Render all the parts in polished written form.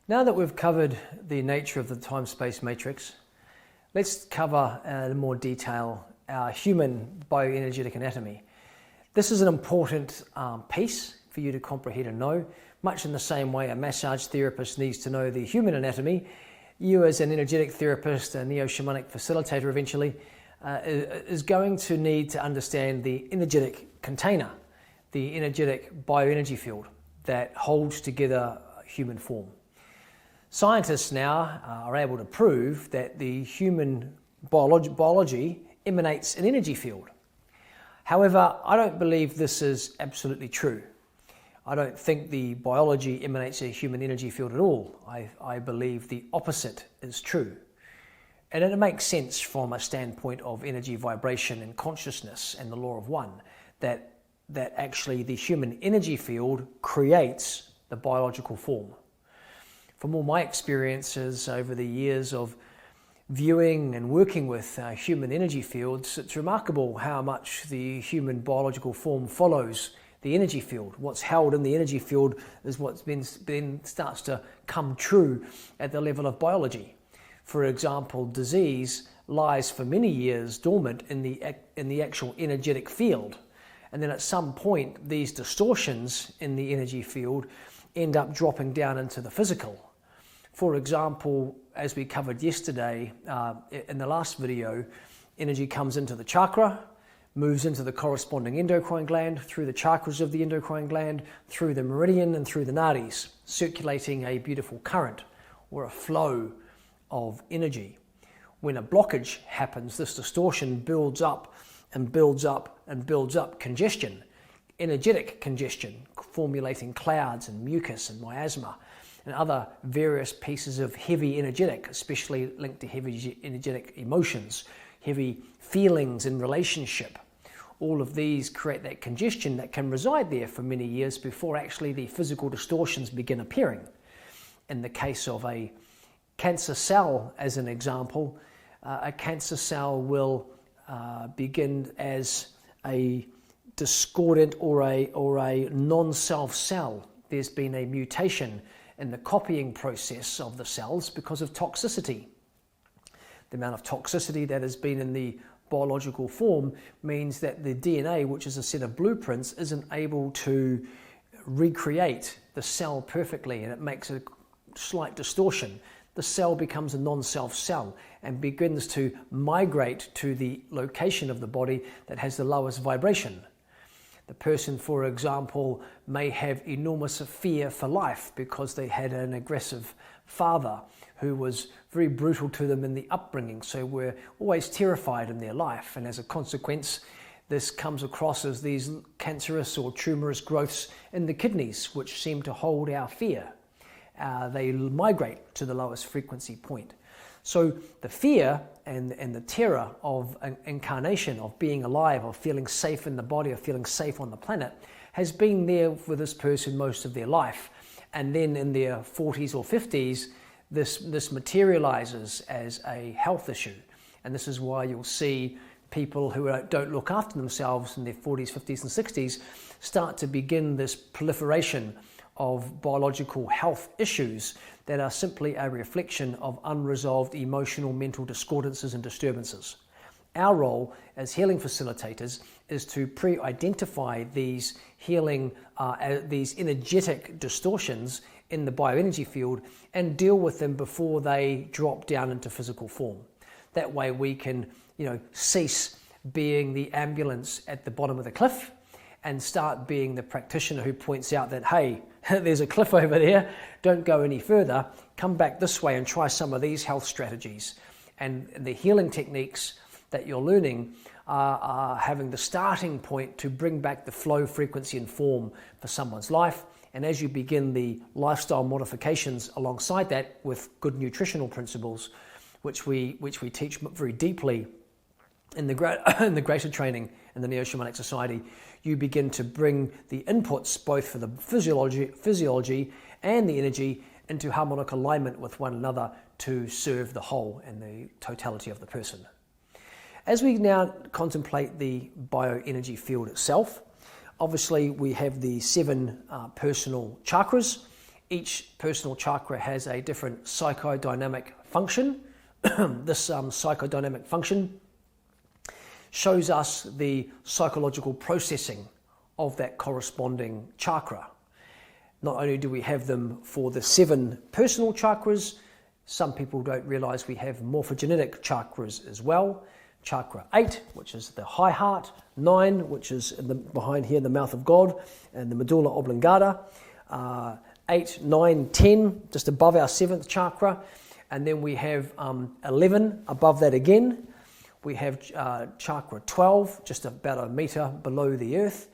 Now that we've covered the nature of the time-space matrix, let's cover in more detail our human bioenergetic anatomy. This is an important piece for you to comprehend and know. Much in the same way a massage therapist needs to know the human anatomy, you as an energetic therapist, a neo-shamanic facilitator eventually, is going to need to understand the energetic container, the energetic bioenergy field that holds together human form. Scientists now are able to prove that the human biology emanates an energy field. However, I don't believe this is absolutely true. I don't think the biology emanates a human energy field at all. I believe the opposite is true. And it makes sense from a standpoint of energy vibration and consciousness and the law of one, that actually the human energy field creates the biological form. From all my experiences over the years of viewing and working with human energy fields, it's remarkable how much the human biological form follows the energy field. What's held in the energy field is what's been starts to come true at the level of biology. For example, disease lies for many years dormant in the actual energetic field, and then at some point these distortions in the energy field end up dropping down into the physical. For example, as we covered yesterday in the last video, energy comes into the chakra, moves into the corresponding endocrine gland, through the chakras of the endocrine gland, through the meridian and through the nadis, circulating a beautiful current or a flow of energy. When a blockage happens, this distortion builds up and builds up and builds up congestion, energetic congestion, formulating clouds and mucus and miasma and other various pieces of heavy energetic, especially linked to heavy energetic emotions, heavy feelings in relationship. All of these create that congestion that can reside there for many years before actually the physical distortions begin appearing. In the case of a cancer cell, as an example, a cancer cell will begin as a discordant or a non-self cell. There's been a mutation in the copying process of the cells because of toxicity. The amount of toxicity that has been in the biological form means that the DNA, which is a set of blueprints, isn't able to recreate the cell perfectly, and it makes a slight distortion. The cell becomes a non-self cell and begins to migrate to the location of the body that has the lowest vibration. The person, for example, may have enormous fear for life because they had an aggressive father who was very brutal to them in the upbringing, so were always terrified in their life. And as a consequence, this comes across as these cancerous or tumorous growths in the kidneys, which seem to hold our fear. They migrate to the lowest frequency point. So the fear and the terror of an incarnation, of being alive, of feeling safe in the body, of feeling safe on the planet, has been there for this person most of their life. And then in their 40s or 50s, this materializes as a health issue. And this is why you'll see people who don't look after themselves in their 40s, 50s and 60s start to begin this proliferation of biological health issues that are simply a reflection of unresolved emotional, mental discordances and disturbances. Our role as healing facilitators is to pre-identify these healing, these energetic distortions in the bioenergy field and deal with them before they drop down into physical form. That way we can, cease being the ambulance at the bottom of the cliff and start being the practitioner who points out that, hey, there's a cliff over there, don't go any further, come back this way and try some of these health strategies. And the healing techniques that you're learning are having the starting point to bring back the flow, frequency and form for someone's life. And as you begin the lifestyle modifications alongside that with good nutritional principles, which we teach very deeply in the greater training in the Neo-Shamanic Society, you begin to bring the inputs both for the physiology and the energy into harmonic alignment with one another to serve the whole and the totality of the person. As we now contemplate the bioenergy field itself, obviously we have the 7 personal chakras Each personal chakra has a different psychodynamic function. This psychodynamic function shows us the psychological processing of that corresponding chakra. Not only do we have them for the 7 personal chakras, some people don't realize we have morphogenetic chakras as well. Chakra 8, which is the high heart, 9, which is behind here in the mouth of God, and the medulla oblongata, 8, 9, 10, just above our 7th chakra, and then we have 11 above that again. We have chakra 12, just about a meter below the earth.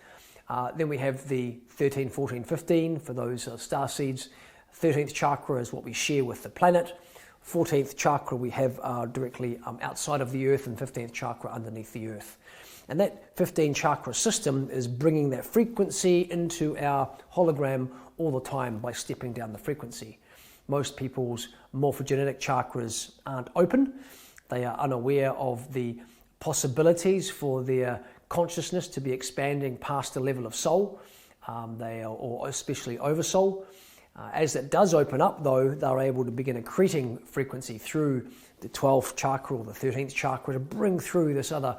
Then we have the 13, 14, 15 for those star seeds. 13th chakra is what we share with the planet. 14th chakra we have directly outside of the earth, and 15th chakra underneath the earth. And that 15 chakra system is bringing that frequency into our hologram all the time by stepping down the frequency. Most people's morphogenetic chakras aren't open. They are unaware of the possibilities for their consciousness to be expanding past the level of soul, or especially oversoul. As it does open up, though, they're able to begin accreting frequency through the 12th chakra or the 13th chakra to bring through this other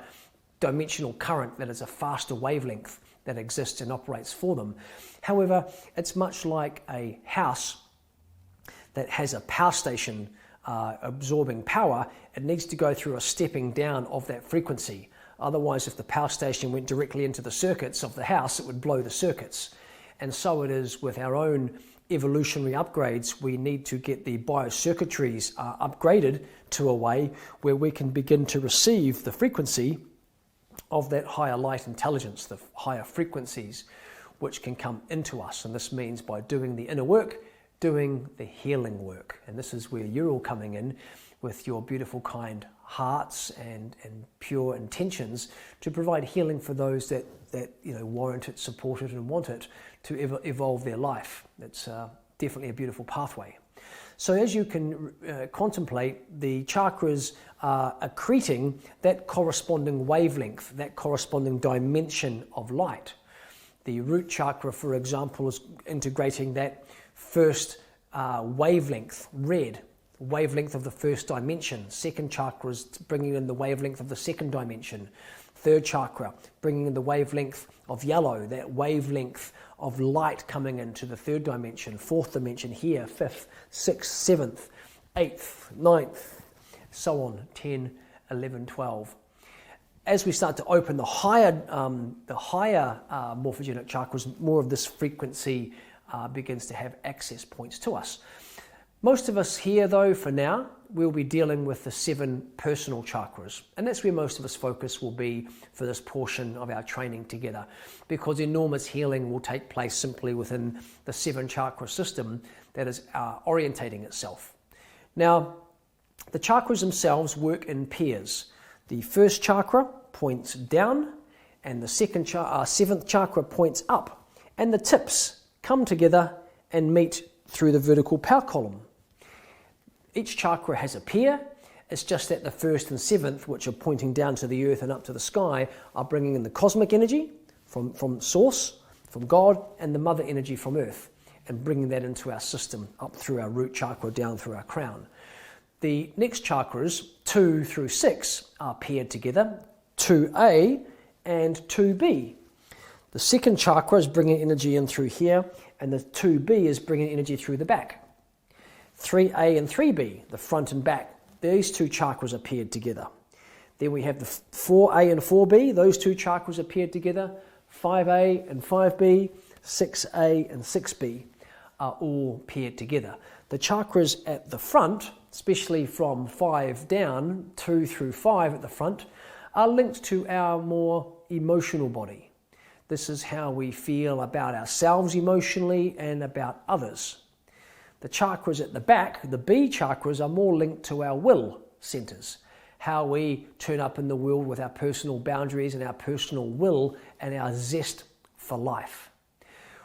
dimensional current that is a faster wavelength that exists and operates for them. However, it's much like a house that has a power station absorbing power. It needs to go through a stepping down of that frequency. Otherwise, if the power station went directly into the circuits of the house, it would blow the circuits. And so it is with our own evolutionary upgrades. We need to get the biocircuitries upgraded to a way where we can begin to receive the frequency of that higher light intelligence, the higher frequencies which can come into us. And this means by doing the inner work, doing the healing work. And this is where you're all coming in with your beautiful, kind hearts and pure intentions to provide healing for those that warrant it, support it, and want it to evolve their life. It's definitely a beautiful pathway. So as you can contemplate, the chakras are accreting that corresponding wavelength, that corresponding dimension of light. The root chakra, for example, is integrating that first wavelength, red, wavelength of the first dimension. Second chakra is bringing in the wavelength of the second dimension. Third chakra, bringing in the wavelength of yellow, that wavelength of light coming into the third dimension. Fourth dimension here, fifth, sixth, seventh, eighth, ninth, so on, 10, 11, 12. As we start to open the higher morphogenic chakras, more of this frequency begins to have access points to us. Most of us here, though, for now, we'll be dealing with the 7 personal chakras. And that's where most of us focus will be for this portion of our training together, because enormous healing will take place simply within the 7 chakra system that is orientating itself. Now, the chakras themselves work in pairs. The first chakra points down, and the 7th chakra points up, and the tips come together and meet through the vertical power column. Each chakra has a pair. It's just that the 1st and 7th, which are pointing down to the earth and up to the sky, are bringing in the cosmic energy from source, from God, and the mother energy from earth, and bringing that into our system, up through our root chakra, down through our crown. The next chakras, 2 through 6, are paired together, 2A and 2B. The second chakra is bringing energy in through here, and the 2B is bringing energy through the back. 3A and 3B, the front and back, these 2 chakras are paired together. Then we have the 4A and 4B, those 2 chakras are paired together. 5A and 5B, 6A and 6B are all paired together. The chakras at the front, especially from 5 down, 2 through 5 at the front, are linked to our more emotional body. This is how we feel about ourselves emotionally and about others. The chakras at the back, the B chakras, are more linked to our will centers, how we turn up in the world with our personal boundaries and our personal will and our zest for life.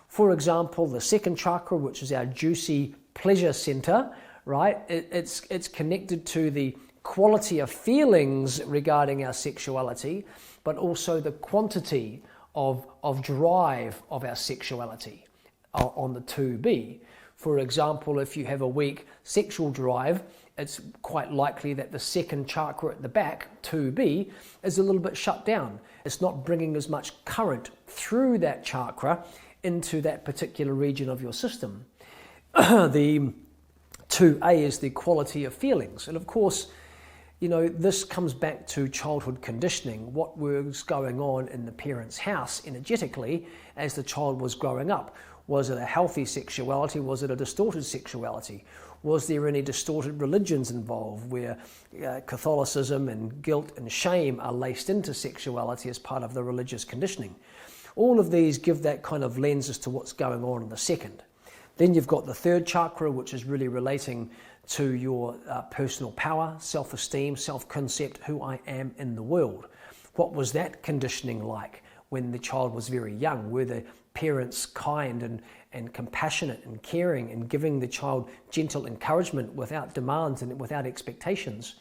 For example, the second chakra, which is our juicy pleasure center, right? It's connected to the quality of feelings regarding our sexuality, but also the quantity of drive of our sexuality on the 2B. For example, if you have a weak sexual drive, it's quite likely that the second chakra at the back, 2B, is a little bit shut down. It's not bringing as much current through that chakra into that particular region of your system. The 2A is the quality of feelings. And of course, this comes back to childhood conditioning. What was going on in the parent's house energetically as the child was growing up? Was it a healthy sexuality? Was it a distorted sexuality? Was there any distorted religions involved where Catholicism and guilt and shame are laced into sexuality as part of the religious conditioning? All of these give that kind of lens as to what's going on in the second. Then you've got the third chakra, which is really relating to your personal power, self-esteem, self-concept, who I am in the world. What was that conditioning like when the child was very young? Were the parents kind and compassionate and caring and giving the child gentle encouragement without demands and without expectations?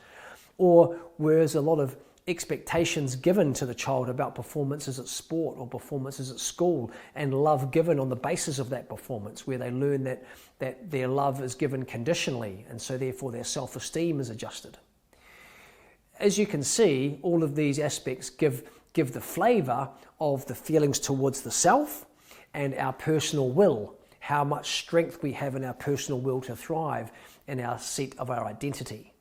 Or was a lot of expectations given to the child about performances at sport or performances at school, and love given on the basis of that performance, where they learn that their love is given conditionally, and so therefore their self-esteem is adjusted? As you can see, all of these aspects give the flavour of the feelings towards the self and our personal will, how much strength we have in our personal will to thrive in our seat of our identity.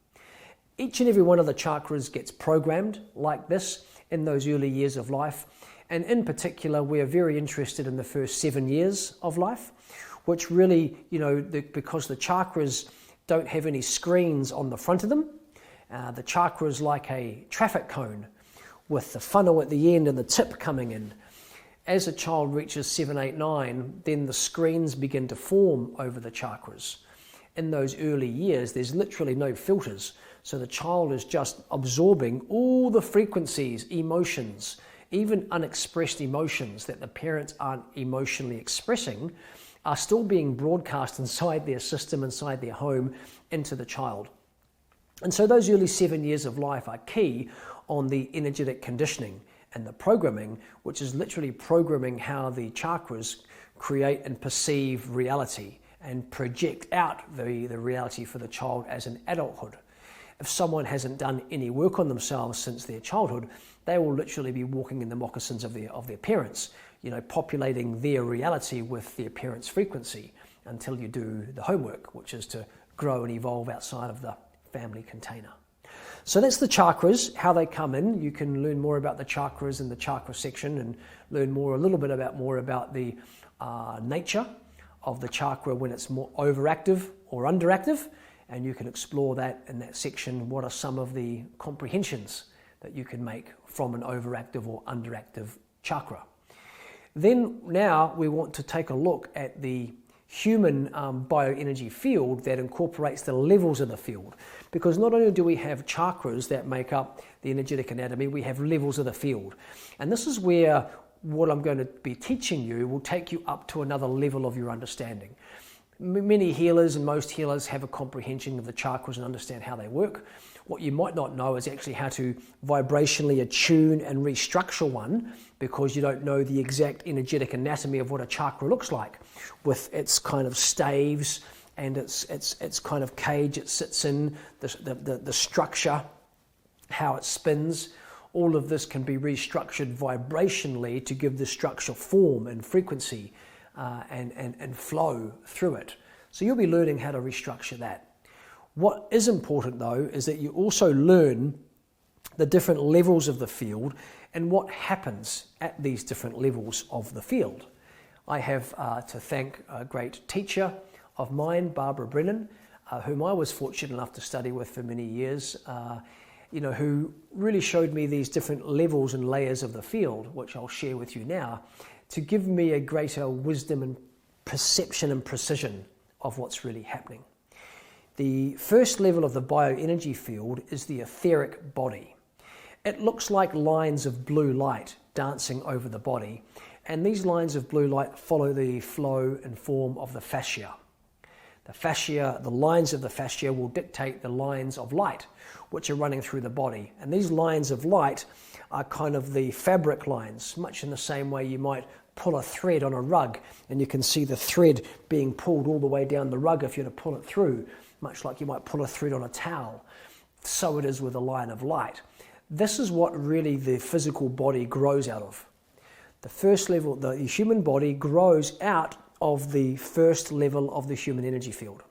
Each and every one of the chakras gets programmed like this in those early years of life. And in particular, we're very interested in the first 7 years of life, which really, because the chakras don't have any screens on the front of them, the chakra is like a traffic cone with the funnel at the end and the tip coming in. As a child reaches 7, 8, 9, then the screens begin to form over the chakras. In those early years, there's literally no filters. So the child is just absorbing all the frequencies, emotions, even unexpressed emotions that the parents aren't emotionally expressing, are still being broadcast inside their system, inside their home, into the child. And so those early 7 years of life are key on the energetic conditioning and the programming, which is literally programming how the chakras create and perceive reality and project out the reality for the child as an adulthood. If someone hasn't done any work on themselves since their childhood, they will literally be walking in the moccasins of their parents, populating their reality with their parents' frequency until you do the homework, which is to grow and evolve outside of the family container. So that's the chakras, how they come in. You can learn more about the chakras in the chakra section and learn a little bit more about the nature of the chakra when it's more overactive or underactive. And you can explore that in that section. What are some of the comprehensions that you can make from an overactive or underactive chakra? Then now we want to take a look at the human bioenergy field that incorporates the levels of the field. Because not only do we have chakras that make up the energetic anatomy, we have levels of the field. And this is where what I'm going to be teaching you will take you up to another level of your understanding. Many healers and most healers have a comprehension of the chakras and understand how they work. What you might not know is actually how to vibrationally attune and restructure one, because you don't know the exact energetic anatomy of what a chakra looks like, with its kind of staves and its kind of cage it sits in, the structure, how it spins. All of this can be restructured vibrationally to give the structure form and frequency and flow through it. So you'll be learning how to restructure that. What is important though is that you also learn the different levels of the field and what happens at these different levels of the field. I have to thank a great teacher of mine, Barbara Brennan, whom I was fortunate enough to study with for many years, who really showed me these different levels and layers of the field, which I'll share with you now, to give me a greater wisdom and perception and precision of what's really happening. The first level of the bioenergy field is the etheric body. It looks like lines of blue light dancing over the body, and these lines of blue light follow the flow and form of the fascia. The lines of the fascia will dictate the lines of light which are running through the body. And these lines of light are kind of the fabric lines, much in the same way you might pull a thread on a rug, and you can see the thread being pulled all the way down the rug if you were to pull it through, much like you might pull a thread on a towel. So it is with a line of light. This is what really the physical body grows out of. The first level, the human body grows out of the first level of the human energy field.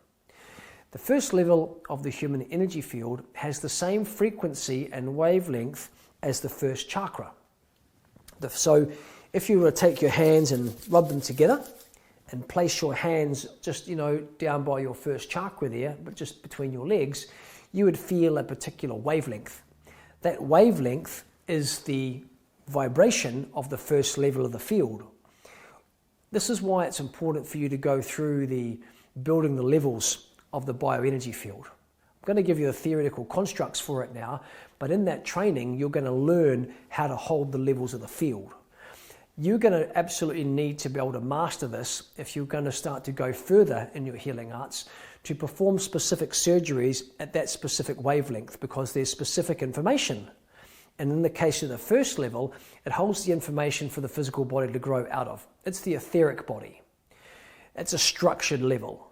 The first level of the human energy field has the same frequency and wavelength as the first chakra. So if you were to take your hands and rub them together and place your hands just, down by your first chakra there, but just between your legs, you would feel a particular wavelength. That wavelength is the vibration of the first level of the field. This is why it's important for you to go through the building the levels of the bioenergy field. I'm going to give you the theoretical constructs for it now, but in that training, you're going to learn how to hold the levels of the field. You're going to absolutely need to be able to master this if you're going to start to go further in your healing arts to perform specific surgeries at that specific wavelength, because there's specific information. And in the case of the first level, it holds the information for the physical body to grow out of. It's the etheric body. It's a structured level.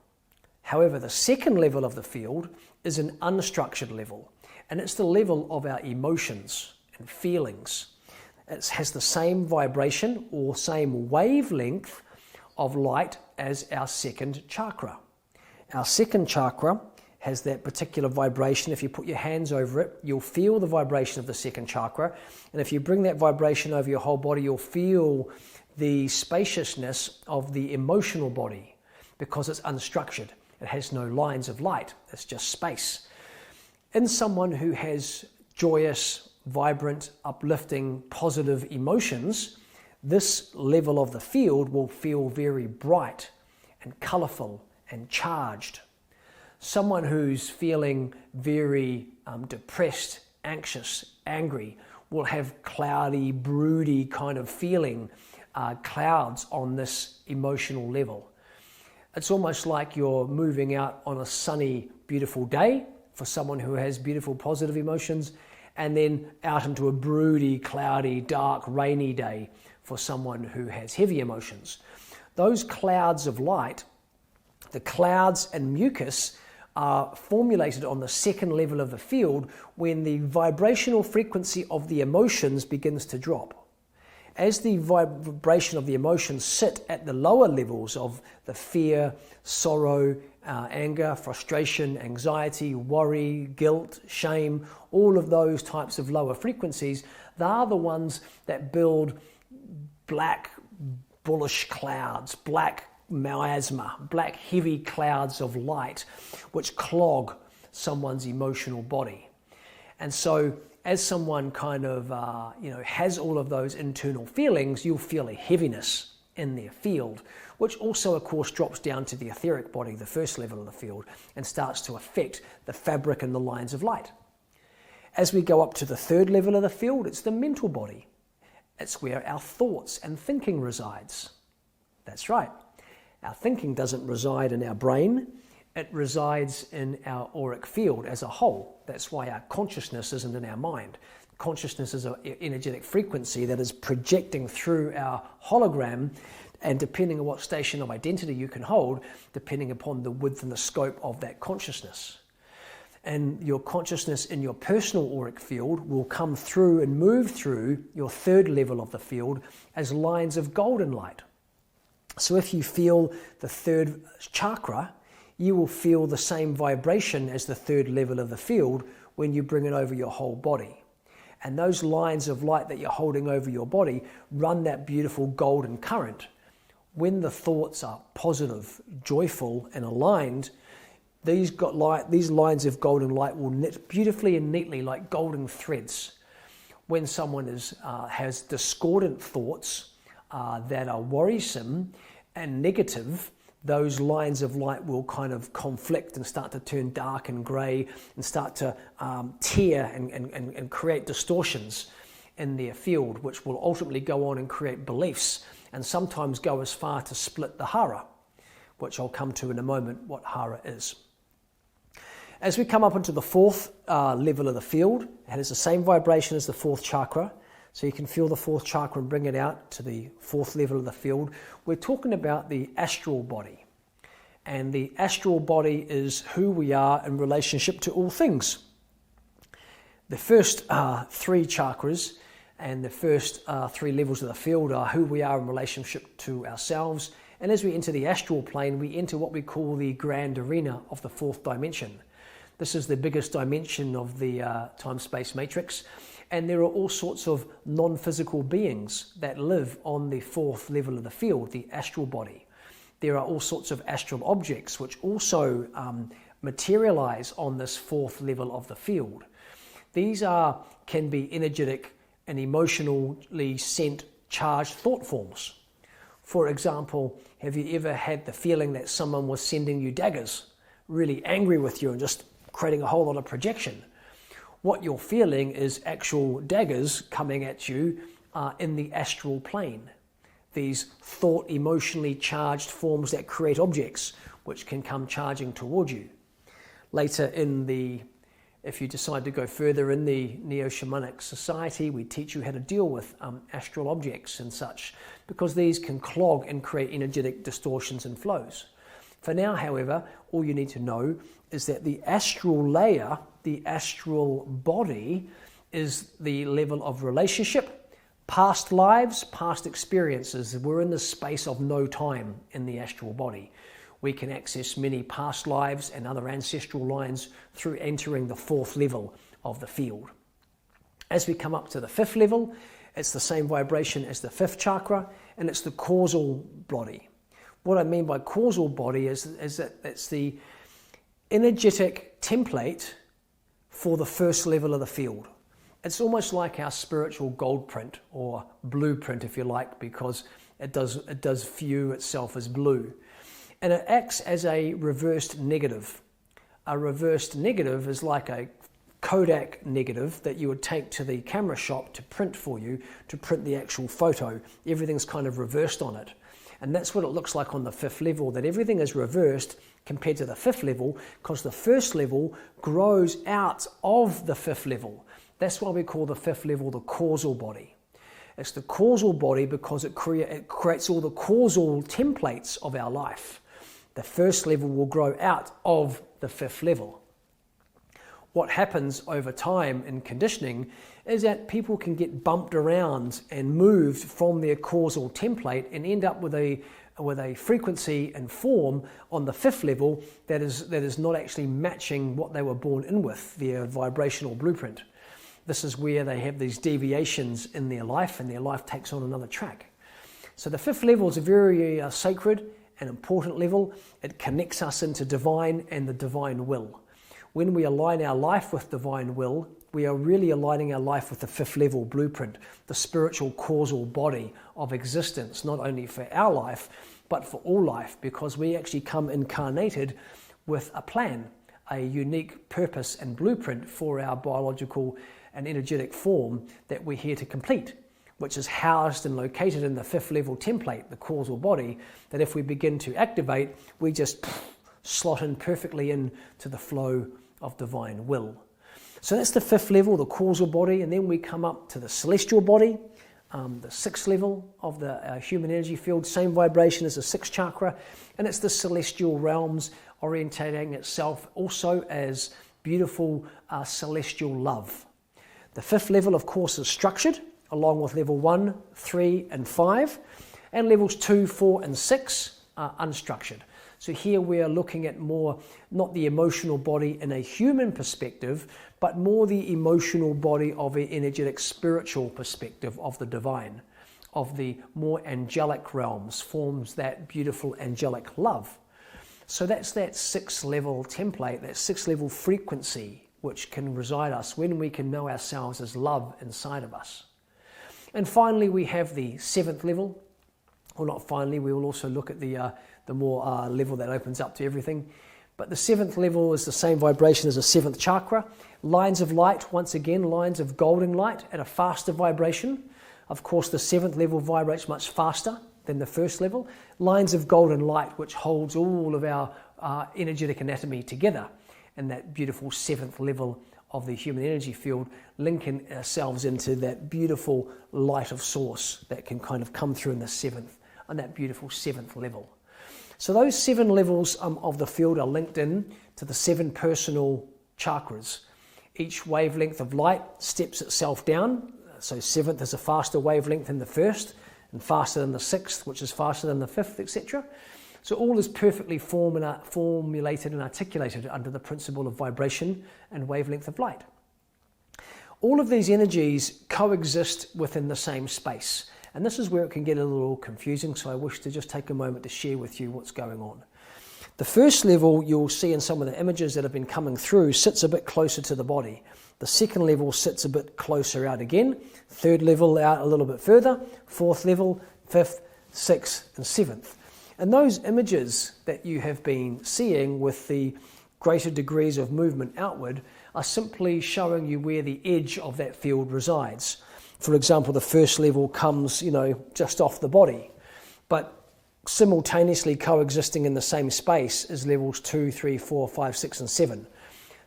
However, the second level of the field is an unstructured level, and it's the level of our emotions and feelings. It has the same vibration or same wavelength of light as our second chakra. Our second chakra has that particular vibration. If you put your hands over it, you'll feel the vibration of the second chakra. And if you bring that vibration over your whole body, you'll feel the spaciousness of the emotional body, because it's unstructured. It has no lines of light. It's just space. In someone who has joyous, vibrant, uplifting, positive emotions, this level of the field will feel very bright and colourful and charged. Someone who's feeling very depressed, anxious, angry will have cloudy, broody kind of feeling, clouds on this emotional level. It's almost like you're moving out on a sunny, beautiful day for someone who has beautiful, positive emotions, and then out into a broody, cloudy, dark, rainy day for someone who has heavy emotions. Those clouds of light, the clouds and mucus, are formulated on the second level of the field when the vibrational frequency of the emotions begins to drop. As the vibration of the emotions sit at the lower levels of the fear, sorrow, anger, frustration, anxiety, worry, guilt, shame, all of those types of lower frequencies, they are the ones that build black, bullish clouds, black miasma, black heavy clouds of light, which clog someone's emotional body. And so as someone kind of has all of those internal feelings, you'll feel a heaviness in their field, which also of course drops down to the etheric body, the first level of the field, and starts to affect the fabric and the lines of light. As we go up to the third level of the field, it's the mental body. It's where our thoughts and thinking resides. That's right. Our thinking doesn't reside in our brain, it resides in our auric field as a whole. That's why our consciousness isn't in our mind. Consciousness is an energetic frequency that is projecting through our hologram, and depending on what station of identity you can hold, depending upon the width and the scope of that consciousness. And your consciousness in your personal auric field will come through and move through your third level of the field as lines of golden light. So if you feel the third chakra, you will feel the same vibration as the third level of the field when you bring it over your whole body. And those lines of light that you're holding over your body run that beautiful golden current. When the thoughts are positive, joyful, and aligned, these lines of golden light will knit beautifully and neatly like golden threads. When someone has discordant thoughts that are worrisome and negative, those lines of light will kind of conflict and start to turn dark and grey and start to tear and create distortions in their field, which will ultimately go on and create beliefs and sometimes go as far to split the hara, which I'll come to in a moment what hara is. As we come up into the fourth level of the field, it has the same vibration as the fourth chakra, So you can feel the fourth chakra and bring it out to the fourth level of the field. We're talking about the astral body. And the astral body is who we are in relationship to all things. The first three chakras and the first three levels of the field are who we are in relationship to ourselves. And as we enter the astral plane, we enter what we call the grand arena of the fourth dimension. This is the biggest dimension of the time-space matrix. And there are all sorts of non-physical beings that live on the fourth level of the field, the astral body. There are all sorts of astral objects which also materialize on this fourth level of the field. These can be energetic and emotionally sent charged thought forms. For example, have you ever had the feeling that someone was sending you daggers, really angry with you and just creating a whole lot of projection? What you're feeling is actual daggers coming at you in the astral plane. These thought, emotionally charged forms that create objects which can come charging toward you. Later if you decide to go further in the neo-shamanic society, we teach you how to deal with astral objects and such, because these can clog and create energetic distortions and flows. For now, however, all you need to know is that the astral layer, the astral body, is the level of relationship, past lives, past experiences. We're in the space of no time in the astral body. We can access many past lives and other ancestral lines through entering the fourth level of the field. As we come up to the fifth level, it's the same vibration as the fifth chakra, and it's the causal body. What I mean by causal body is that it's the energetic template for the first level of the field. It's almost like our spiritual gold print, or blueprint if you like, because it does view itself as blue. And it acts as a reversed negative. A reversed negative is like a Kodak negative that you would take to the camera shop to print for you, to print the actual photo. Everything's kind of reversed on it. And that's what it looks like on the fifth level, that everything is reversed compared to the fifth level, because the first level grows out of the fifth level. That's why we call the fifth level the causal body. It's the causal body because it creates all the causal templates of our life. The first level will grow out of the fifth level. What happens over time in conditioning is that people can get bumped around and moved from their causal template and end up with a frequency and form on the fifth level that is not actually matching what they were born in with, their vibrational blueprint. This is where they have these deviations in their life, and their life takes on another track. So the fifth level is a very sacred and important level. It connects us into divine and the divine will. When we align our life with divine will, we are really aligning our life with the fifth level blueprint, the spiritual causal body of existence, not only for our life, but for all life, because we actually come incarnated with a plan, a unique purpose and blueprint for our biological and energetic form that we're here to complete, which is housed and located in the fifth level template, the causal body, that if we begin to activate, we just slot in perfectly into the flow of divine will. So that's the fifth level, the causal body, and then we come up to the celestial body, the sixth level of the human energy field, same vibration as the sixth chakra, and it's the celestial realms orientating itself also as beautiful celestial love. The fifth level, of course, is structured, along with level 1, 3, and 5, and levels 2, 4, and 6 are unstructured. So here we are looking at more, not the emotional body in a human perspective, but more the emotional body of an energetic spiritual perspective of the divine, of the more angelic realms, forms that beautiful angelic love. So that's that sixth level template, that sixth level frequency, which can reside us when we can know ourselves as love inside of us. And finally, we have the seventh level. Well, not finally, we will also look at the more level that opens up to everything. But the seventh level is the same vibration as the seventh chakra. Lines of light, once again, lines of golden light at a faster vibration. Of course, the seventh level vibrates much faster than the first level. Lines of golden light, which holds all of our energetic anatomy together in that beautiful seventh level of the human energy field, linking ourselves into that beautiful light of source that can kind of come through in the seventh, on that beautiful seventh level. So those 7 levels of the field are linked in to the 7 personal chakras. Each wavelength of light steps itself down. So 7th is a faster wavelength than the 1st, and faster than the 6th, which is faster than the 5th, etc. So all is perfectly formulated and articulated under the principle of vibration and wavelength of light. All of these energies coexist within the same space. And this is where it can get a little confusing, so I wish to just take a moment to share with you what's going on. The first level, you'll see in some of the images that have been coming through, sits a bit closer to the body. The second level sits a bit closer out again. Third level out a little bit further. Fourth level, 5th, 6th, and 7th. And those images that you have been seeing with the greater degrees of movement outward are simply showing you where the edge of that field resides. For example, the first level comes, just off the body, but simultaneously coexisting in the same space is levels 2, 3, 4, 5, 6, and 7.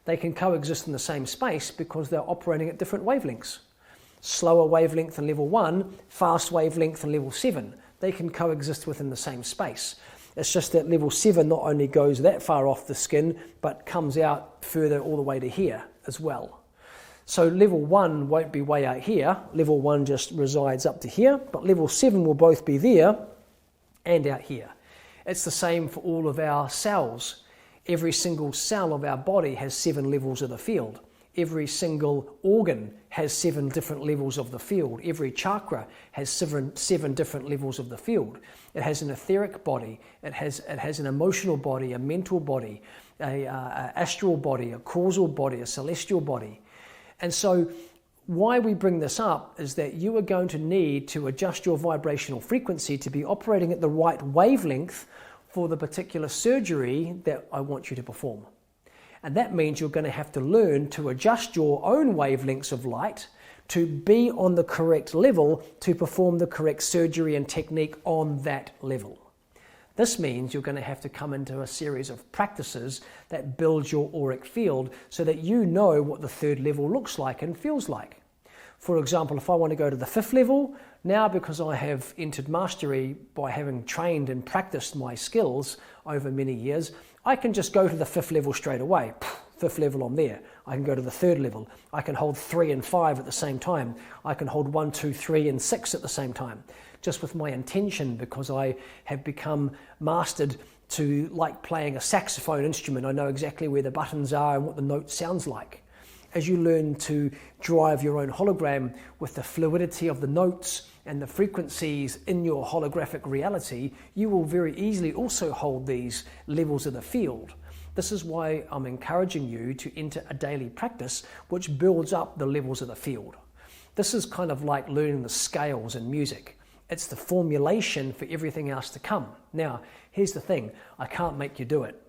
They can coexist in the same space because they're operating at different wavelengths. Slower wavelength than level 1, fast wavelength than level 7. They can coexist within the same space. It's just that level 7 not only goes that far off the skin, but comes out further all the way to here as well. So level 1 won't be way out here. Level 1 just resides up to here, but level 7 will both be there and out here. It's the same for all of our cells. Every single cell of our body has 7 levels of the field. Every single organ has 7 different levels of the field. Every chakra has 7 different levels of the field. It has an etheric body. It has an emotional body, a mental body, a astral body, a causal body, a celestial body. And so why we bring this up is that you are going to need to adjust your vibrational frequency to be operating at the right wavelength for the particular surgery that I want you to perform. And that means you're going to have to learn to adjust your own wavelengths of light to be on the correct level to perform the correct surgery and technique on that level. This means you're going to have to come into a series of practices that build your auric field so that you know what the 3rd level looks like and feels like. For example, if I want to go to the 5th level, now because I have entered mastery by having trained and practiced my skills over many years, I can just go to the 5th level straight away. 5th level, I'm there. I can go to the 3rd level. I can hold 3 and 5 at the same time. I can hold 1, 2, 3 and 6 at the same time. Just with my intention, because I have become mastered to like playing a saxophone instrument. I know exactly where the buttons are and what the note sounds like. As you learn to drive your own hologram with the fluidity of the notes and the frequencies in your holographic reality, you will very easily also hold these levels of the field. This is why I'm encouraging you to enter a daily practice which builds up the levels of the field. This is kind of like learning the scales in music. It's the formulation for everything else to come. Now, here's the thing. I can't make you do it.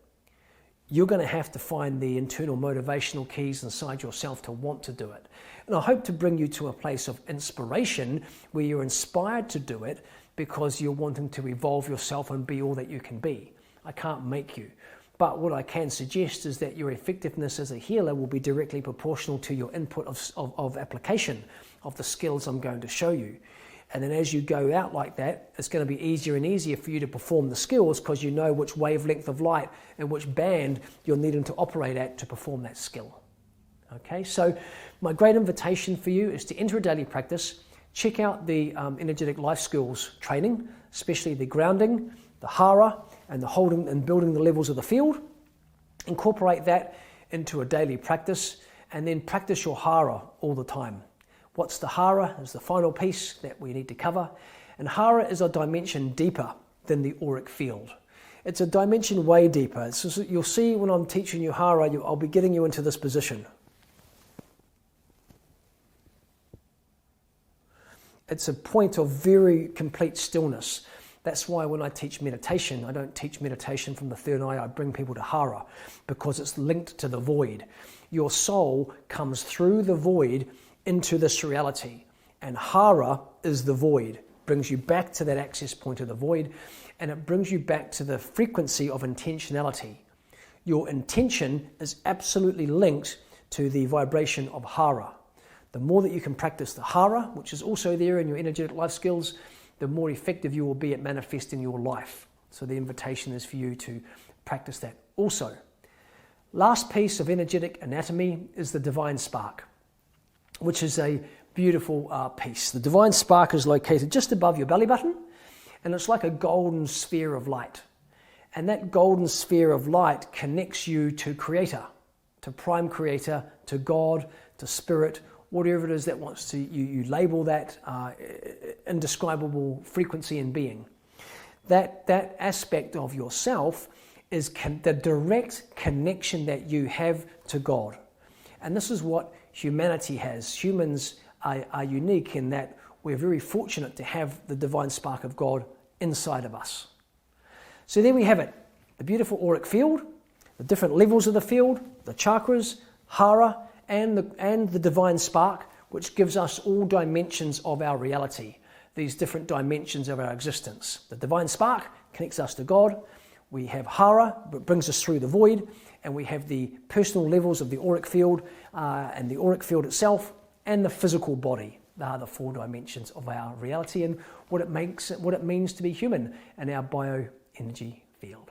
You're going to have to find the internal motivational keys inside yourself to want to do it. And I hope to bring you to a place of inspiration where you're inspired to do it because you're wanting to evolve yourself and be all that you can be. I can't make you. But what I can suggest is that your effectiveness as a healer will be directly proportional to your input of application of the skills I'm going to show you. And then as you go out like that, it's going to be easier and easier for you to perform the skills because you know which wavelength of light and which band you're needing to operate at to perform that skill. Okay, so my great invitation for you is to enter a daily practice. Check out the energetic life skills training, especially the grounding, the hara, and the holding and building the levels of the field. Incorporate that into a daily practice and then practice your hara all the time. What's the hara is the final piece that we need to cover. And hara is a dimension deeper than the auric field. It's a dimension way deeper. So you'll see when I'm teaching you hara, I'll be getting you into this position. It's a point of very complete stillness. That's why when I teach meditation, I don't teach meditation from the third eye. I bring people to hara because it's linked to the void. Your soul comes through the void into this reality, and hara is the void. Brings you back to that access point of the void, and it brings you back to the frequency of intentionality. Your intention is absolutely linked to the vibration of hara. The more that you can practice the hara, which is also there in your energetic life skills, the more effective you will be at manifesting your life. So the invitation is for you to practice that also. Last piece of energetic anatomy is the divine spark, which is a beautiful piece. The divine spark is located just above your belly button, and it's like a golden sphere of light. And that golden sphere of light connects you to Creator, to Prime Creator, to God, to Spirit, whatever it is that wants to, you label that indescribable frequency and being. That aspect of yourself is the direct connection that you have to God. And this is what humanity has. Humans are unique in that we're very fortunate to have the divine spark of God inside of us. So there we have it, the beautiful auric field, the different levels of the field, the chakras, hara, and the divine spark, which gives us all dimensions of our reality, these different dimensions of our existence. The divine spark connects us to God. We have hara, that brings us through the void, and we have the personal levels of the auric field and the auric field itself, and the physical body. They are the 4 dimensions of our reality and what it means to be human in our bioenergy field.